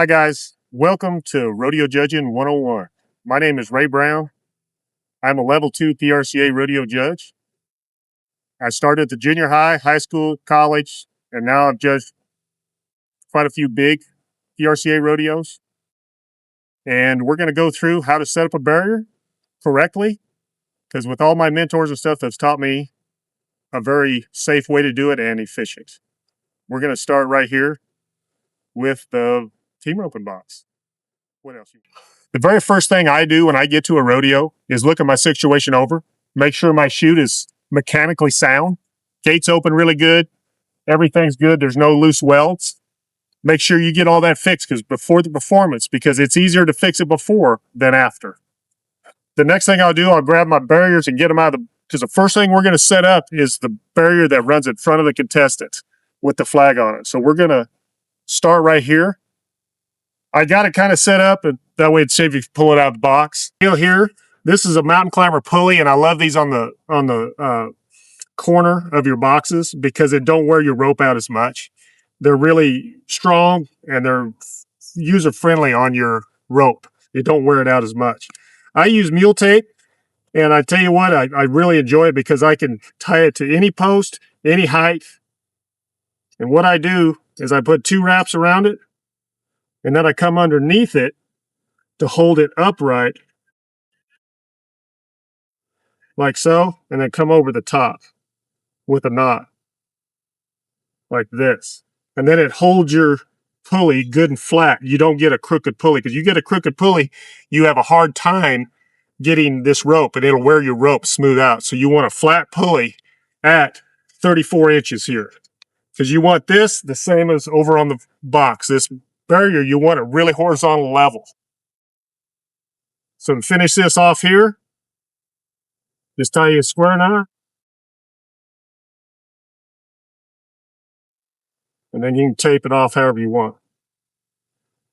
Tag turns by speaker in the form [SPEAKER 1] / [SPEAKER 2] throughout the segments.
[SPEAKER 1] Hi guys, welcome to Rodeo Judging 101. My name is Ray Brown. I'm a level 2 PRCA rodeo judge. I started at the junior high, high school, college, and now I've judged quite a few big PRCA rodeos. And we're going to go through how to set up a barrier correctly, because with all my mentors and stuff, that's taught me a very safe way to do it and efficient. We're going to start right here with the team roping box. What else? The very first thing I do when I get to a rodeo is look at my situation over, make sure my chute is mechanically sound, gates open really good, everything's good, there's no loose welds. Make sure you get all that fixed before the performance, because it's easier to fix it before than after. The next thing I'll do, I'll grab my barriers and get them out of because the first thing we're going to set up is the barrier that runs in front of the contestant with the flag on it. So we're going to start right here. I got it kind of set up, and that way it's safe if you pull it out of the box. Here, this is a mountain climber pulley, and I love these on the corner of your boxes because it don't wear your rope out as much. They're really strong and they're user friendly on your rope. It don't wear it out as much. I use mule tape, and I tell you what, I really enjoy it because I can tie it to any post, any height. And what I do is I put 2 wraps around it, and then I come underneath it to hold it upright, like so, and then come over the top with a knot, like this. And then it holds your pulley good and flat. You don't get a crooked pulley, because you get a crooked pulley, you have a hard time getting this rope, and it'll wear your rope smooth out. So you want a flat pulley at 34 inches here, because you want this the same as over on the box. This barrier, you want it really horizontal level. So to finish this off here, just tie you a square knot, and then you can tape it off however you want.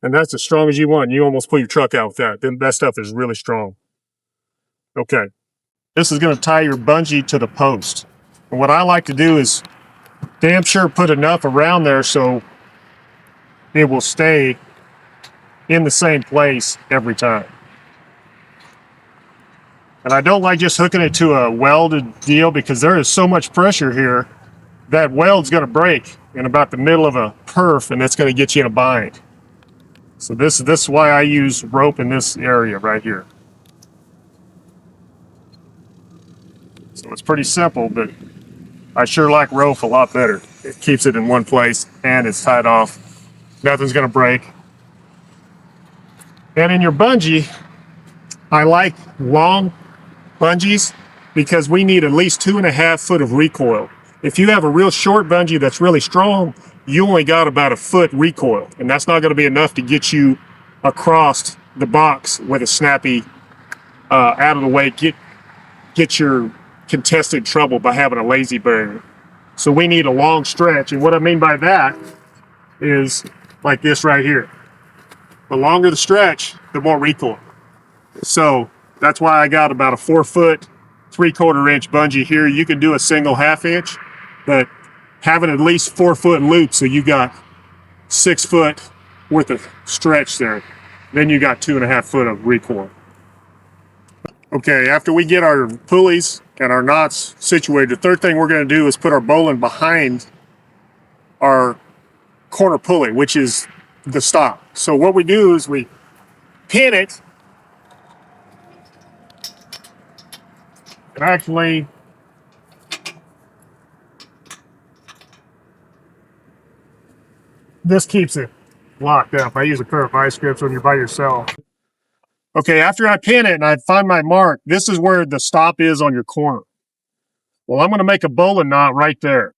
[SPEAKER 1] And that's as strong as you want. You almost pull your truck out with that. Then that stuff is really strong. Okay. This is going to tie your bungee to the post. And what I like to do is damn sure put enough around there so it will stay in the same place every time. And I don't like just hooking it to a welded deal, because there is so much pressure here that weld's going to break in about the middle of a perf, and that's going to get you in a bind. So this is why I use rope in this area right here. So it's pretty simple, but I sure like rope a lot better. It keeps it in one place and it's tied off. Nothing's going to break. And in your bungee, I like long bungees because we need at least 2.5 foot of recoil. If you have a real short bungee that's really strong, you only got about 1 foot recoil, and that's not going to be enough to get you across the box with a snappy, out of the way, get your contested trouble by having a lazy barrier. So we need a long stretch, and what I mean by that is like this right here. The longer the stretch, the more recoil. So that's why I got about a 4 foot, 3/4 inch bungee here. You can do a single 1/2 inch, but having at least 4 foot loop, so you got 6 foot worth of stretch there. Then you got 2.5 foot of recoil. Okay, after we get our pulleys and our knots situated, the third thing we're going to do is put our bowline behind our corner pulley, which is the stop. So what we do is we pin it, and actually this keeps it locked up. I use a pair of vice grips when you're by yourself. Okay, after I pin it and I find my mark, this is where the stop is on your corner. Well, I'm going to make a bowline knot right there.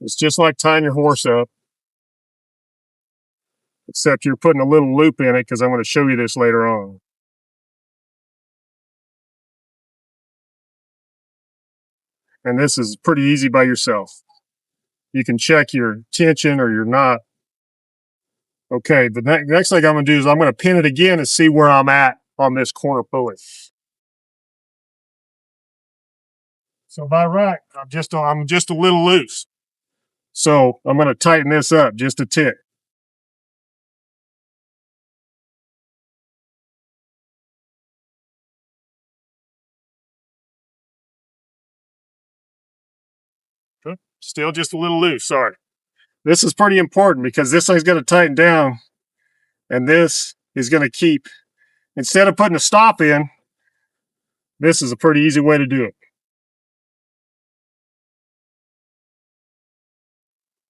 [SPEAKER 1] It's just like tying your horse up, except you're putting a little loop in it, because I'm going to show you this later on. And this is pretty easy by yourself. You can check your tension or your knot. Okay, the next thing I'm going to do is I'm going to pin it again and see where I'm at on this corner pulley. So by right, I'm just a little loose. So I'm going to tighten this up just a tick. Still just a little loose, sorry. This is pretty important because this thing's going to tighten down, and this is going to keep, instead of putting a stop in, this is a pretty easy way to do it.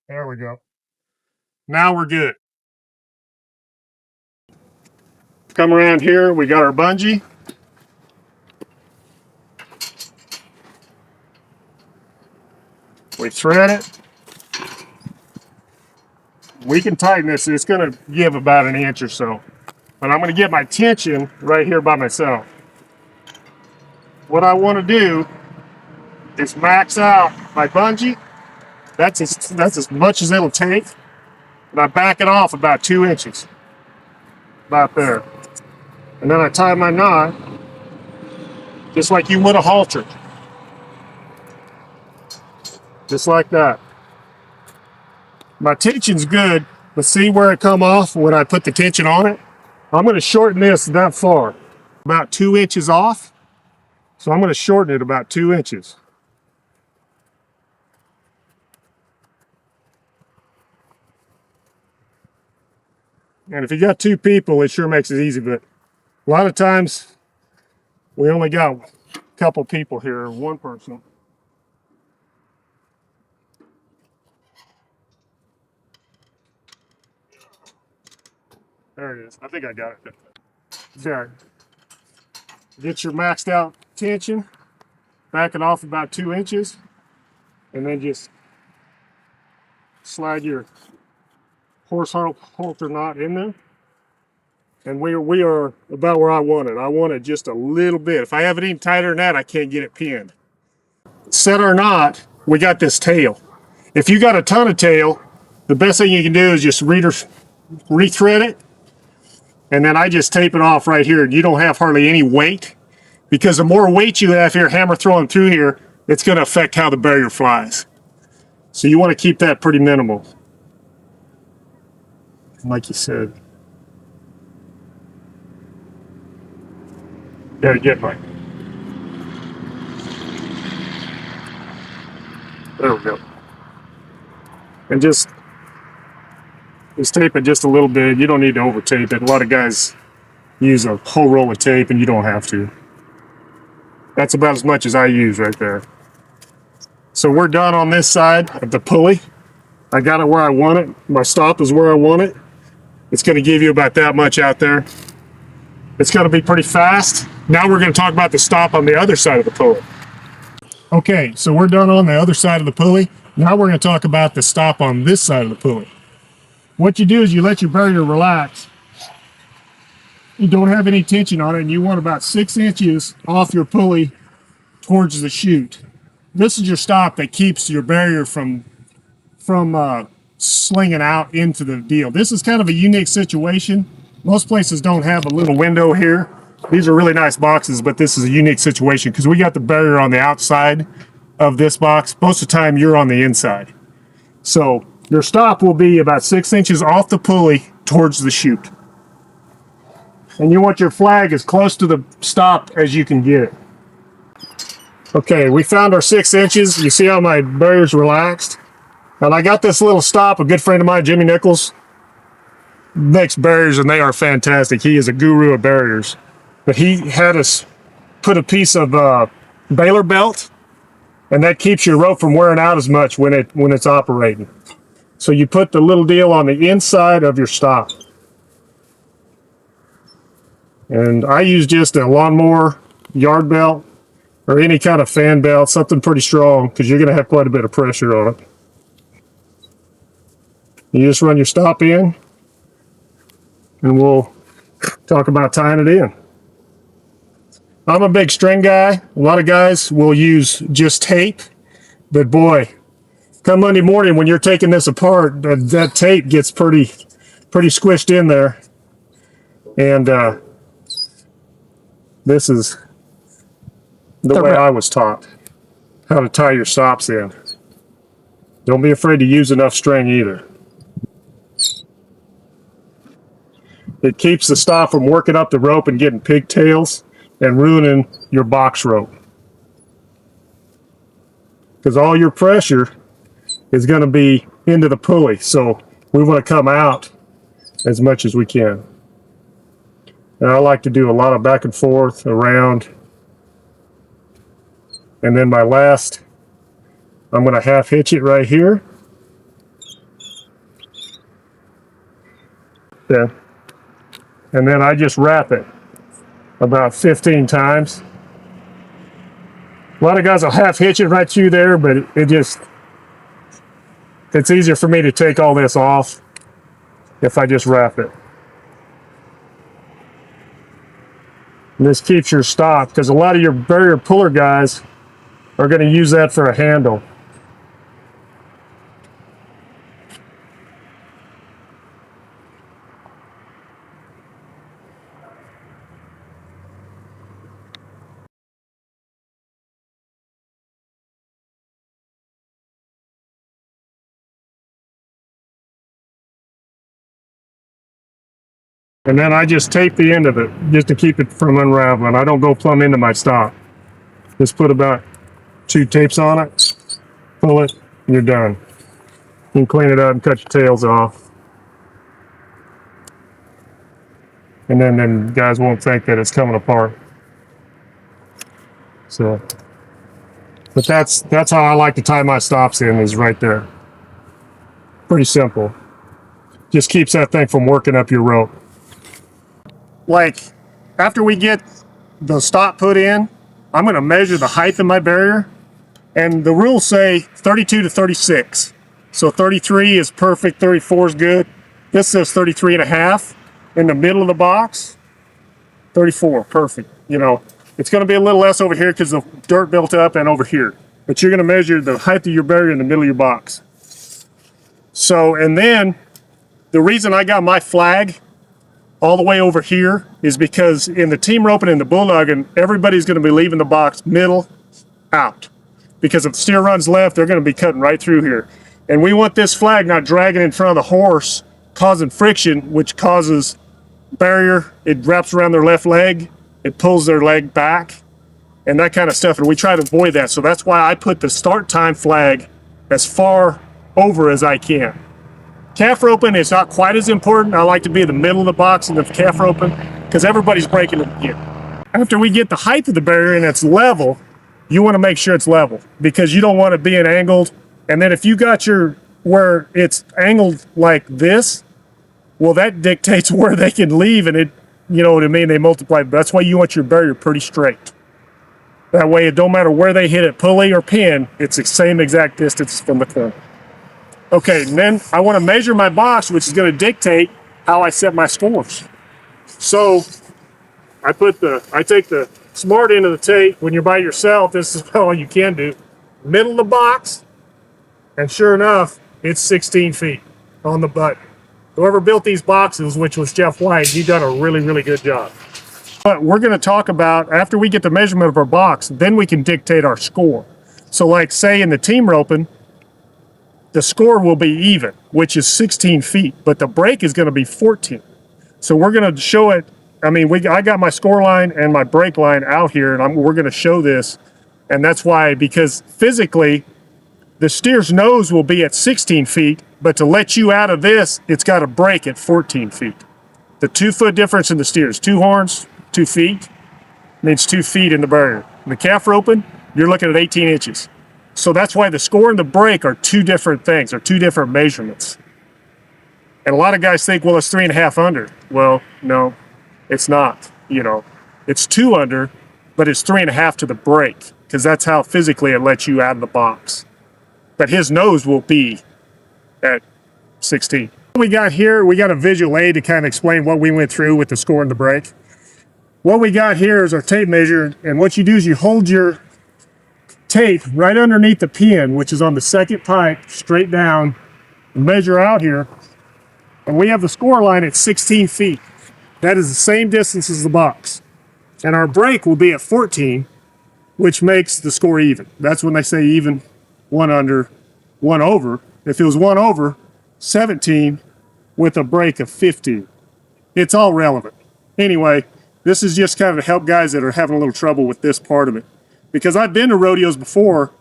[SPEAKER 1] There we go. Now we're good. Come around here, we got our bungee. We thread it. We can tighten this. It's going to give about an inch or so. But I'm going to get my tension right here by myself. What I want to do is max out my bungee. That's as much as it'll take. And I back it off about 2 inches. About there. And then I tie my knot just like you would a halter. Just like that. My tension's good, but see where it come off when I put the tension on it? I'm going to shorten this that far. About 2 inches off. So I'm going to shorten it about 2 inches. And if you got 2 people, it sure makes it easy, but a lot of times we only got a couple people here, 1 person. There it is. I think I got it. There. Get your maxed out tension, back it off about 2 inches, and then just slide your horse halter knot in there. And we are about where I want it. I want it just a little bit. If I have it any tighter than that, I can't get it pinned. Set our knot, we got this tail. If you got a ton of tail, the best thing you can do is just rethread it, and then I just tape it off right here. You don't have hardly any weight, because the more weight you have here, hammer throwing through here, it's going to affect how the barrier flies. So you want to keep that pretty minimal. Like you said. There, get right. There we go. And just tape it just a little bit. You don't need to over tape it. A lot of guys use a whole roll of tape, and you don't have to. That's about as much as I use right there. So we're done on this side of the pulley. I got it where I want it. My stop is where I want it. It's going to give you about that much out there. It's going to be pretty fast. Now we're going to talk about the stop on the other side of the pulley. Okay, so we're done on the other side of the pulley. Now we're going to talk about the stop on this side of the pulley. What you do is you let your barrier relax. You don't have any tension on it, and you want about 6 inches off your pulley towards the chute. This is your stop that keeps your barrier from slinging out into the deal. This is kind of a unique situation. Most places don't have a little window here. These are really nice boxes, but this is a unique situation because we got the barrier on the outside of this box. Most of the time you're on the inside. So your stop will be about 6 inches off the pulley towards the chute. And you want your flag as close to the stop as you can get it. Okay, we found our 6 inches. You see how my barrier's relaxed? And I got this little stop. A good friend of mine, Jimmy Nichols, makes barriers, and they are fantastic. He is a guru of barriers. But he had us put a piece of baler belt, and that keeps your rope from wearing out as much when it's operating. So you put the little deal on the inside of your stop. And I use just a lawnmower yard belt or any kind of fan belt, something pretty strong, because you're going to have quite a bit of pressure on it. You just run your stop in, and we'll talk about tying it in. I'm a big string guy. A lot of guys will use just tape, but boy, come Monday morning when you're taking this apart, that tape gets pretty squished in there. And this is the way I was taught. how to tie your stops in. Don't be afraid to use enough string either. It keeps the stop from working up the rope and getting pigtails and ruining your box rope. Because all your pressure is going to be into the pulley. So we want to come out as much as we can. And I like to do a lot of back and forth, around. And then my last, I'm going to half hitch it right here. Yeah. And then I just wrap it about 15 times. A lot of guys will half hitch it right through there, but it's easier for me to take all this off if I just wrap it. And this keeps your stop, because a lot of your barrier puller guys are going to use that for a handle. And then I just tape the end of it just to keep it from unraveling. I don't go plumb into my stop. Just put about 2 tapes on it, pull it, and you're done. You can clean it up and cut your tails off. And then guys won't think that it's coming apart. So, but that's how I like to tie my stops in, is right there. Pretty simple. Just keeps that thing from working up your rope. Like, after we get the stop put in, I'm going to measure the height of my barrier, and the rules say 32 to 36. So 33 is perfect, 34 is good. This says 33 and a half in the middle of the box. 34, perfect. You know, it's going to be a little less over here because the dirt built up, and over here. But you're going to measure the height of your barrier in the middle of your box. So, and then the reason I got my flag all the way over here is because in the team roping and the bulldogging, everybody's going to be leaving the box middle out. Because if the steer runs left, they're going to be cutting right through here. And we want this flag not dragging in front of the horse, causing friction, which causes barrier. It wraps around their left leg, it pulls their leg back, and that kind of stuff. And we try to avoid that. So that's why I put the start time flag as far over as I can. Calf roping is not quite as important. I like to be in the middle of the box in the calf roping because everybody's breaking it again. After we get the height of the barrier and it's level, you want to make sure it's level because you don't want it being angled. And then if you got your where it's angled like this, well, that dictates where they can leave, and it, you know what I mean, they multiply. That's why you want your barrier pretty straight. That way it don't matter where they hit it, pulley or pin, it's the same exact distance from the corner. Okay, and then I want to measure my box, which is going to dictate how I set my scores. So I take the smart end of the tape. When you're by yourself, this is all you can do. Middle of the box, and sure enough, it's 16 feet on the button. Whoever built these boxes, which was Jeff White, he done a really, really good job. But we're going to talk about, after we get the measurement of our box, then we can dictate our score. So like say in the team roping, the score will be even, which is 16 feet, but the break is going to be 14. So we're going to show it. I mean, I got my score line and my break line out here, and we're going to show this. And that's why, because physically, the steer's nose will be at 16 feet, but to let you out of this, it's got to break at 14 feet. The 2 foot difference in the steers, 2 horns, 2 feet, means 2 feet in the barrier. In the calf roping, you're looking at 18 inches. So that's why the score and the break are 2 different things, or 2 different measurements. And a lot of guys think, well, it's 3.5 under. Well, no, it's not. You know, it's 2 under, but it's 3.5 to the break, because that's how physically it lets you out of the box. But his nose will be at 16. What we got here, we got a visual aid to kind of explain what we went through with the score and the break. What we got here is our tape measure, and what you do is you hold your tape right underneath the pin, which is on the second pipe, straight down, and measure out here. And we have the score line at 16 feet. That is the same distance as the box. And our break will be at 14. which makes the score even. That's when they say even, one under, one over. If it was one over, 17 with a break of 15. It's all relevant. Anyway, this is just kind of to help guys that are having a little trouble with this part of it. Because I've been to rodeos before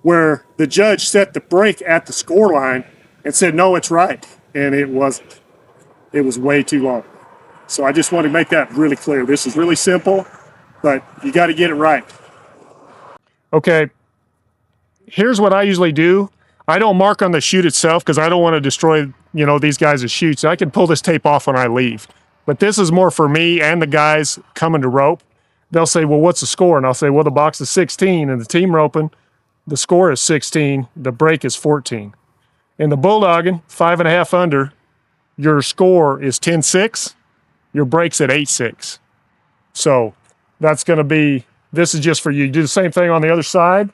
[SPEAKER 1] where the judge set the break at the score line and said, no, it's right. And it wasn't. It was way too long. So I just want to make that really clear. This is really simple, but you got to get it right. Okay, here's what I usually do. I don't mark on the chute itself because I don't want to destroy, these guys' chutes. I can pull this tape off when I leave. But this is more for me and the guys coming to rope. They'll say, well, what's the score? And I'll say, well, the box is 16 and the team roping, the score is 16, the break is 14. In the bulldogging, 5.5 under, your score is 10-6, your break's at 8-6. So that's going to be, this is just for you. Do the same thing on the other side.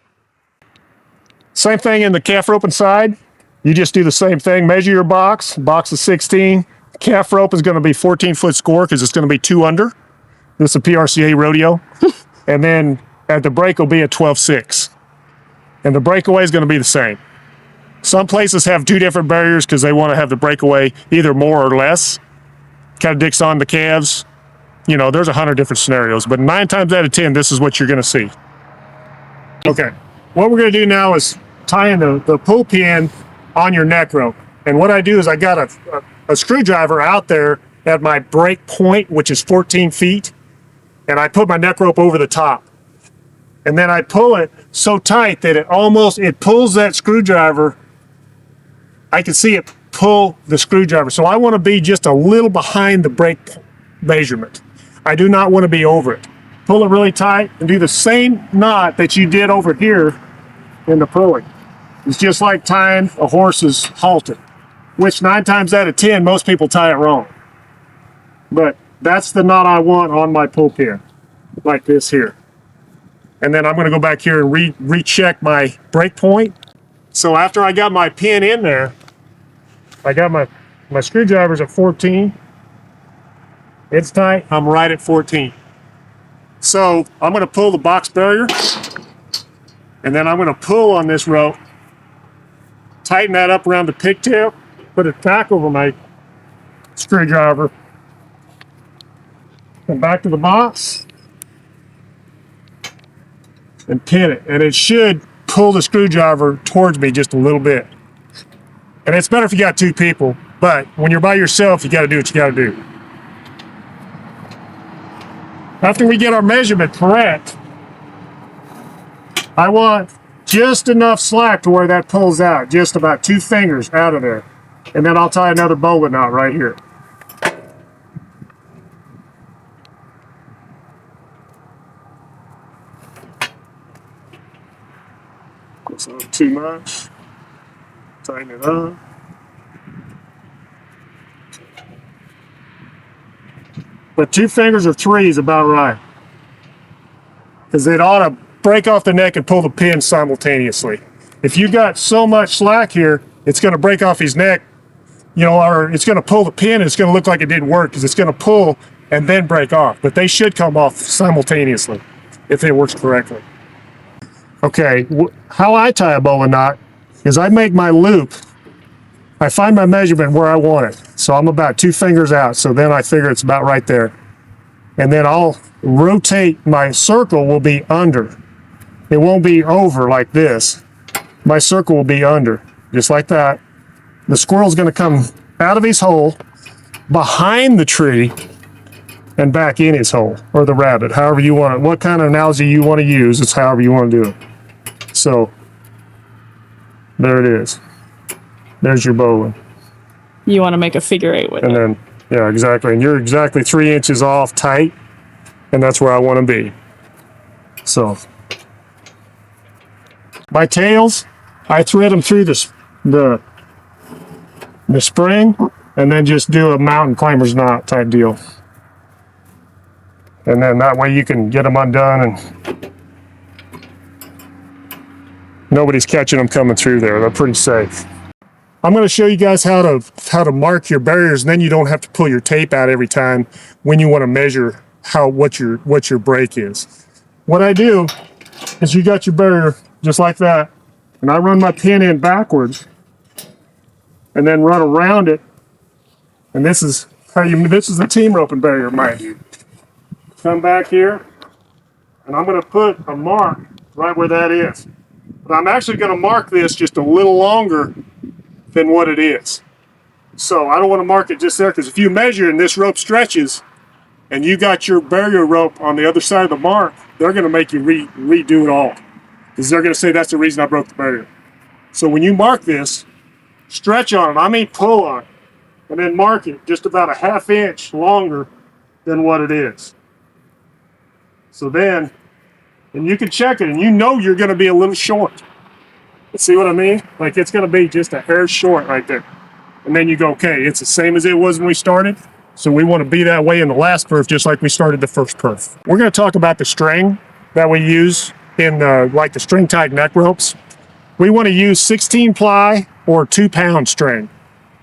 [SPEAKER 1] Same thing in the calf roping side. You just do the same thing. Measure your box. Box is 16. Calf rope is going to be 14-foot score because it's going to be 2 under. This is a PRCA rodeo. And then at the break will be at 12-6. And the breakaway is going to be the same. Some places have 2 different barriers because they want to have the breakaway either more or less. Kind of dicks on the calves. There's 100 different scenarios, but 9 times out of 10, this is what you're going to see. Okay, what we're going to do now is tie in the pull pin on your neck rope. And what I do is I got a screwdriver out there at my break point, which is 14 feet, and I put my neck rope over the top. And then I pull it so tight that it pulls that screwdriver. I can see it pull the screwdriver. So I want to be just a little behind the break measurement. I do not want to be over it. Pull it really tight and do the same knot that you did over here in the pulling. It's just like tying a horse's halter, which 9 times out of 10, most people tie it wrong. But that's the knot I want on my pull pin, like this here. And then I'm going to go back here and recheck my break point. So after I got my pin in there, I got my screwdrivers at 14. It's tight. I'm right at 14. So I'm going to pull the box barrier, and then I'm going to pull on this rope, tighten that up around the pigtail, put it back over my screwdriver, and back to the box, and pin it. And it should pull the screwdriver towards me just a little bit. And it's better if you got 2 people, but when you're by yourself, you got to do what you got to do. After we get our measurement correct, I want just enough slack to where that pulls out, just about 2 fingers out of there. And then I'll tie another bowline knot right here. It's not too much. Tighten it up. But 2 fingers or 3 is about right. Because it ought to break off the neck and pull the pin simultaneously. If you got so much slack here, it's going to break off his neck, or it's going to pull the pin and it's going to look like it didn't work because it's going to pull and then break off. But they should come off simultaneously if it works correctly. Okay, how I tie a bowline knot is I make my loop. I find my measurement where I want it. So I'm about 2 fingers out. So then I figure it's about right there. And then I'll rotate, my circle will be under. It won't be over like this. My circle will be under, just like that. The squirrel's going to come out of his hole, behind the tree, and back in his hole, or the rabbit, however you want it. What kind of analogy you want to use, it's however you want to do it. So, there it is. There's your bowline.
[SPEAKER 2] You want to make a figure 8 with it.
[SPEAKER 1] And then, yeah, exactly. And you're exactly 3 inches off tight, and that's where I want to be. So, my tails, I thread them through the spring, and then just do a mountain climber's knot type deal. And then that way you can get them undone and nobody's catching them coming through there. They're pretty safe. I'm going to show you guys how to mark your barriers, and then you don't have to pull your tape out every time when you want to measure what your break is. What I do is you got your barrier just like that, and I run my pin in backwards and then run around it, and this is the team roping barrier, mind you. Come back here, and I'm going to put a mark right where that is. But I'm actually going to mark this just a little longer than what it is. So I don't want to mark it just there, because if you measure and this rope stretches and you got your barrier rope on the other side of the mark, they're going to make you redo it all, because they're going to say that's the reason I broke the barrier. So when you mark this, stretch on it, I mean pull on it, and then mark it just about a ½ inch longer than what it is. So then, and you can check it, and you know you're going to be a little short. See what I mean? Like it's going to be just a hair short right there. And then you go, okay, it's the same as it was when we started. So we want to be that way in the last perf, just like we started the first perf. We're going to talk about the string that we use in like the string tied neck ropes. We want to use 16 ply or 2 pound string.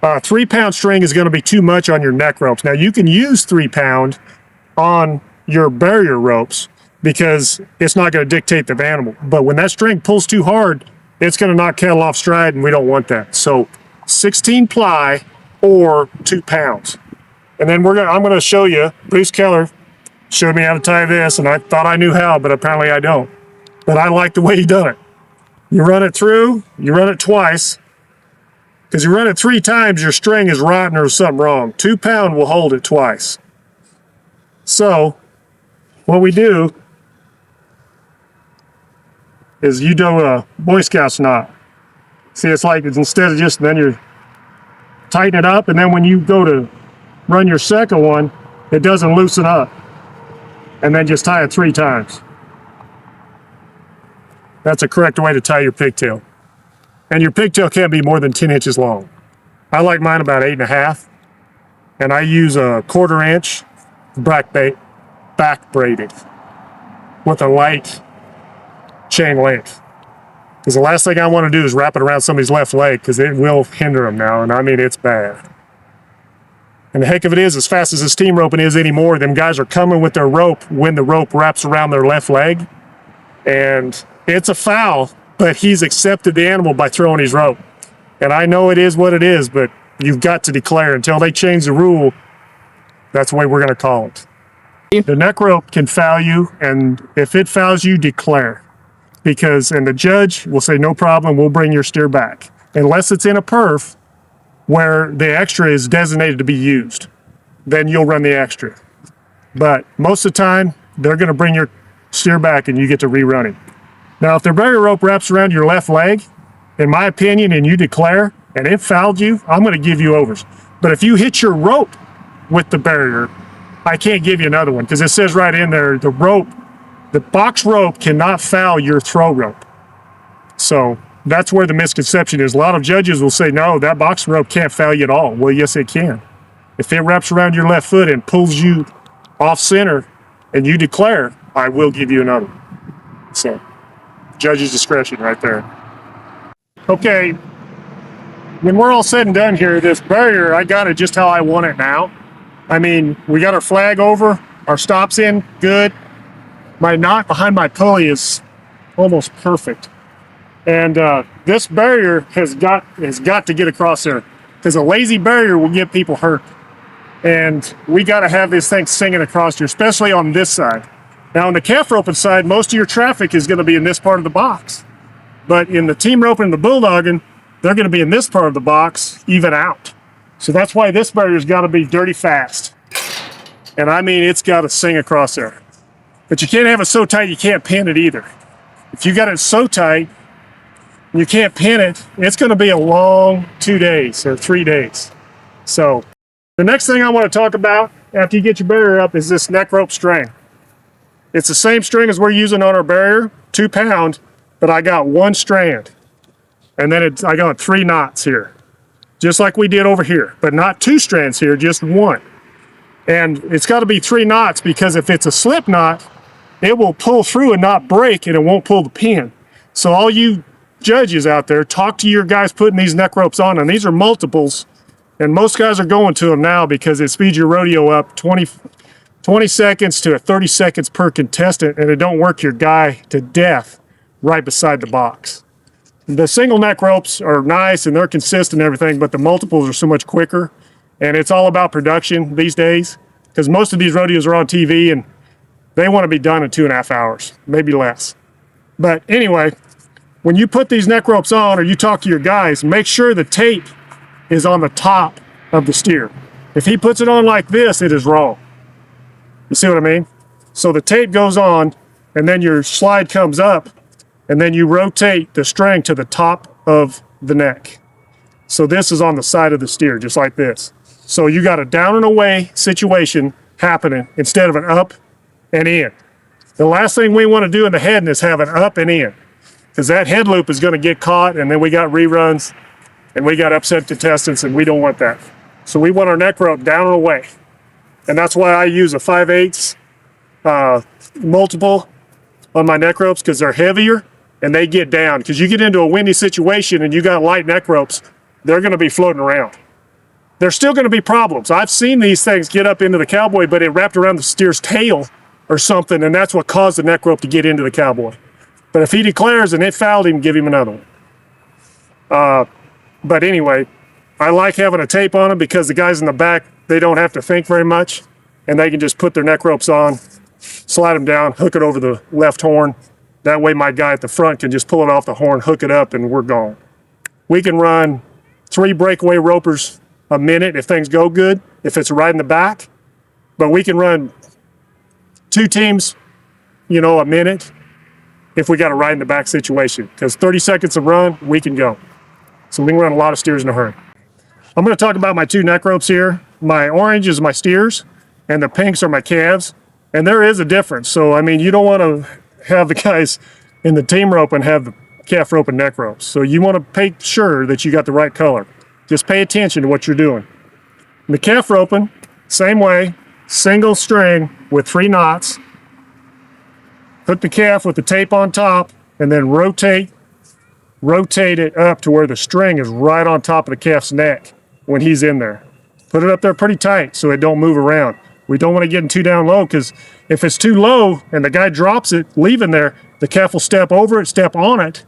[SPEAKER 1] 3 pound string is going to be too much on your neck ropes. Now you can use 3 pound on your barrier ropes because it's not going to dictate the animal. But when that string pulls too hard, it's going to knock cattle off stride, and we don't want that. So 16 ply or 2 pounds. And then I'm going to show you, Bruce Keller showed me how to tie this, and I thought I knew how, but apparently I don't. But I like the way he done it. You run it through, you run it twice, because you run it 3 times, your string is rotten or something wrong. 2 pound will hold it twice. So what we do is you do a Boy Scout's knot. See, it's like instead of just then you tighten it up, and then when you go to run your second one, it doesn't loosen up. And then just tie it 3 times. That's a correct way to tie your pigtail. And your pigtail can't be more than 10 inches long. I like mine about 8.5. And I use a 1/4 inch back braided with a light chain length. Because the last thing I want to do is wrap it around somebody's left leg, because it will hinder them now, and I mean it's bad. And the heck of it is, as fast as this team roping is anymore, them guys are coming with their rope when the rope wraps around their left leg, and it's a foul, but he's accepted the animal by throwing his rope. And I know it is what it is, but you've got to declare until they change the rule. That's the way we're going to call it. The neck rope can foul you, and if it fouls you, declare. And the judge will say, no problem, we'll bring your steer back. Unless it's in a perf where the extra is designated to be used, then you'll run the extra. But most of the time, they're going to bring your steer back and you get to rerun it. Now, if the barrier rope wraps around your left leg, in my opinion, and you declare, and it fouled you, I'm going to give you overs. But if you hit your rope with the barrier, I can't give you another one, because it says right in there, the box rope cannot foul your throw rope. So that's where the misconception is. A lot of judges will say, no, that box rope can't foul you at all. Well, yes, it can. If it wraps around your left foot and pulls you off center and you declare, I will give you another. So judge's discretion right there. Okay, when we're all said and done here, this barrier, I got it just how I want it now. I mean, we got our flag over, our stops in, good. My knot behind my pulley is almost perfect. And this barrier has got to get across there, because a lazy barrier will get people hurt. And we got to have this thing singing across here, especially on this side. Now on the calf roping side, most of your traffic is going to be in this part of the box. But in the team roping and the bulldogging, they're going to be in this part of the box, even out. So that's why this barrier's got to be dirty fast. And I mean, it's got to sing across there. But you can't have it so tight you can't pin it either. If you got it so tight and you can't pin it, it's going to be a long 2 days or 3 days. So the next thing I want to talk about after you get your barrier up is this neck rope string. It's the same string as we're using on our barrier, 2 pound, but I got 1 strand. And then I got 3 knots here, just like we did over here, but not 2 strands here, just 1. And it's got to be 3 knots, because if it's a slip knot, it will pull through and not break, and it won't pull the pin. So all you judges out there, talk to your guys putting these neck ropes on, and these are multiples, and most guys are going to them now because it speeds your rodeo up 20 seconds to 30 seconds per contestant, and it don't work your guy to death right beside the box. The single neck ropes are nice and they're consistent and everything, but the multiples are so much quicker. And it's all about production these days, because most of these rodeos are on TV and they want to be done in 2.5 hours, maybe less. But anyway, when you put these neck ropes on or you talk to your guys, make sure the tape is on the top of the steer. If he puts it on like this, it is wrong. You see what I mean? So the tape goes on and then your slide comes up and then you rotate the string to the top of the neck. So this is on the side of the steer, just like this. So you got a down and away situation happening instead of an up and in. The last thing we want to do in the heading is have an up and in, because that head loop is going to get caught and then we got reruns and we got upset contestants and we don't want that. So we want our neck rope down and away. And that's why I use a 5/8 multiple on my neck ropes, because they're heavier and they get down. Because you get into a windy situation and you got light neck ropes, they're going to be floating around. There's still going to be problems. I've seen these things get up into the cowboy, but it wrapped around the steer's tail or something, and that's what caused the neck rope to get into the cowboy. But if he declares and it fouled him, give him another one. But anyway, I like having a tape on them because the guys in the back, they don't have to think very much, and they can just put their neck ropes on, slide them down, hook it over the left horn. That way my guy at the front can just pull it off the horn, hook it up, and we're gone. We can run 3 breakaway ropers a minute if things go good, if it's right in the back, but we can run 2 teams, a minute if we got a right in the back situation, because 30 seconds of run, we can go. So we can run a lot of steers in a hurry. I'm going to talk about my 2 neck ropes here. My orange is my steers and the pinks are my calves, and there is a difference. So I mean, you don't want to have the guys in the team rope and have the calf rope and neck ropes. So you want to make sure that you got the right color. Just pay attention to what you're doing. The calf roping, same way, single string with 3 knots. Put the calf with the tape on top and then rotate it up to where the string is right on top of the calf's neck when he's in there. Put it up there pretty tight so it don't move around. We don't want to get too down low, because if it's too low and the guy drops it, leaving there, the calf will step over it, step on it,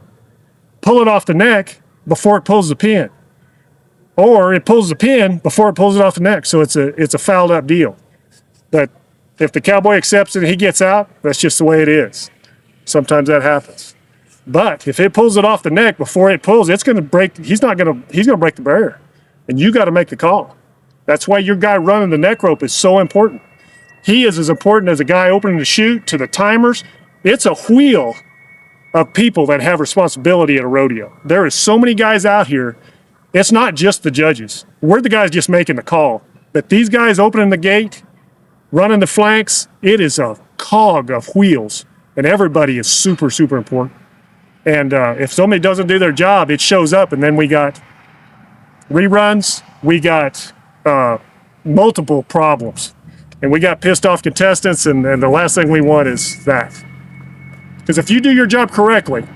[SPEAKER 1] pull it off the neck before it pulls the pin. Or it pulls the pin before it pulls it off the neck. So it's a fouled up deal. But if the cowboy accepts it and he gets out, that's just the way it is. Sometimes that happens. But if it pulls it off the neck before it pulls, it's going to break. He's going to break the barrier, and you got to make the call. That's why your guy running the neck rope is so important. He is as important as a guy opening the chute to the timers. It's a wheel of people that have responsibility at a rodeo. There is so many guys out here. It's not just the judges. We're the guys just making the call. But these guys opening the gate, running the flanks, it is a cog of wheels, and everybody is super, super important. And if somebody doesn't do their job, it shows up, and then we got reruns, we got multiple problems, and we got pissed off contestants, and the last thing we want is that. Because if you do your job correctly,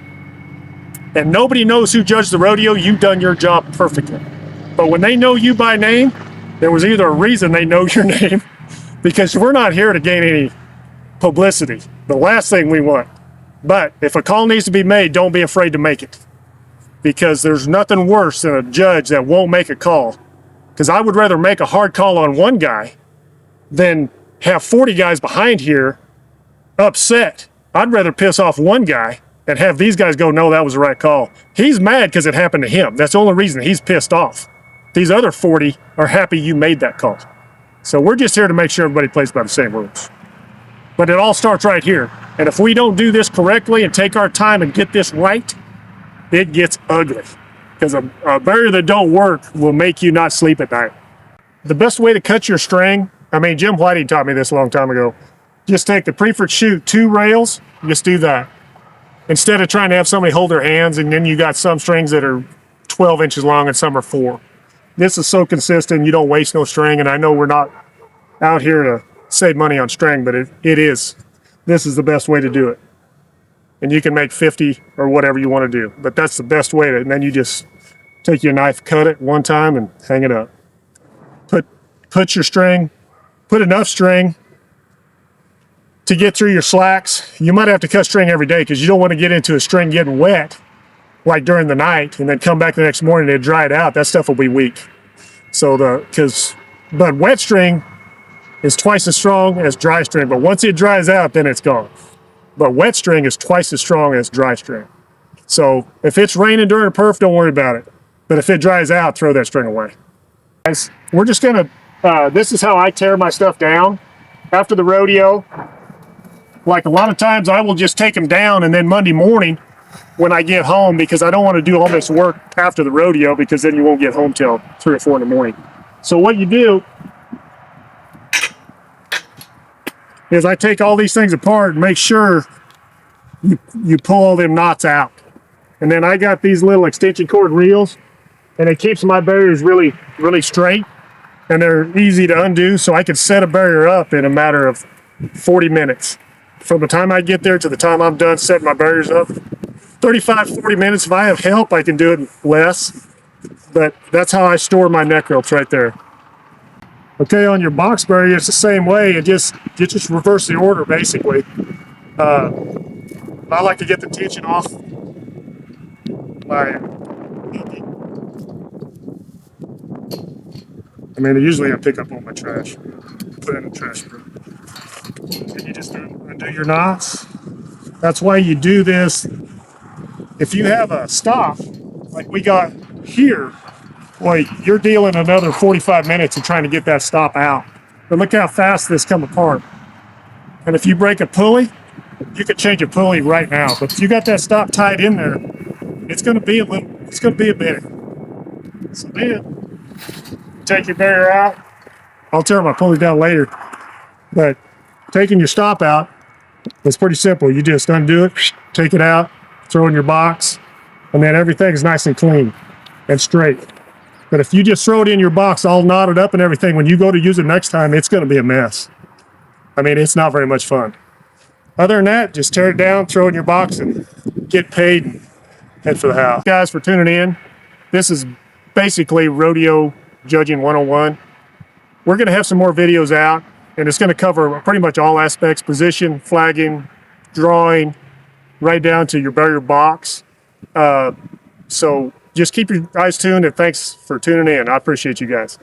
[SPEAKER 1] and nobody knows who judged the rodeo, you've done your job perfectly. But when they know you by name, there was either a reason they know your name, because we're not here to gain any publicity. The last thing we want. But if a call needs to be made, don't be afraid to make it, because there's nothing worse than a judge that won't make a call. Because I would rather make a hard call on one guy than have 40 guys behind here upset. I'd rather piss off one guy and have these guys go, no, that was the right call. He's mad because it happened to him. That's the only reason he's pissed off. These other 40 are happy you made that call. So we're just here to make sure everybody plays by the same rules. But it all starts right here. And if we don't do this correctly and take our time and get this right, it gets ugly. Because a barrier that don't work will make you not sleep at night. The best way to cut your string, Jim Whiting taught me this a long time ago. Just take the preferred chute 2 rails, just do that. Instead of trying to have somebody hold their hands, and then you got some strings that are 12 inches long and some are 4. This is so consistent, you don't waste no string, and I know we're not out here to save money on string, but it is. This is the best way to do it. And you can make 50 or whatever you want to do, but that's the best way to, and then you just take your knife, cut it one time and hang it up. Put your string, put enough string to get through your slacks. You might have to cut string every day because you don't want to get into a string getting wet like during the night and then come back the next morning and dry it out. That stuff will be weak. So but wet string is twice as strong as dry string, but once it dries out, then it's gone. But wet string is twice as strong as dry string. So if it's raining during a perf, don't worry about it. But if it dries out, throw that string away. Guys, we're just gonna, this is how I tear my stuff down after the rodeo. Like a lot of times I will just take them down and then Monday morning when I get home, because I don't want to do all this work after the rodeo, because then you won't get home till 3 or 4 in the morning. So what you do is I take all these things apart and make sure you pull all them knots out. And then I got these little extension cord reels, and it keeps my barriers really, really straight, and they're easy to undo. So I can set a barrier up in a matter of 40 minutes. From the time I get there to the time I'm done setting my barriers up, 35, 40 minutes. If I have help, I can do it less, but that's how I store my neck ropes right there. Okay, on your box barrier, it's the same way. You just reverse the order, basically. I like to get the tension off usually I pick up all my trash, put it in the trash bin. And you just undo your knots. That's why you do this. If you have a stop, like we got here, boy, you're dealing another 45 minutes of trying to get that stop out. But look how fast this come apart. And if you break a pulley, you could change a pulley right now. But if you got that stop tied in there, it's gonna be a minute. So then, take your barrier out. I'll tear my pulley down later. But taking your stop out, it's pretty simple. You just undo it, take it out, throw it in your box, and then everything's nice and clean and straight. But if you just throw it in your box all knotted up and everything, when you go to use it next time, it's gonna be a mess. I mean, it's not very much fun. Other than that, just tear it down, throw it in your box, and get paid and head for the house. Guys, for tuning in. This is basically Rodeo Judging 101. We're gonna have some more videos out, and it's gonna cover pretty much all aspects: position, flagging, drawing, right down to your barrier box. So just keep your eyes tuned, and thanks for tuning in. I appreciate you guys.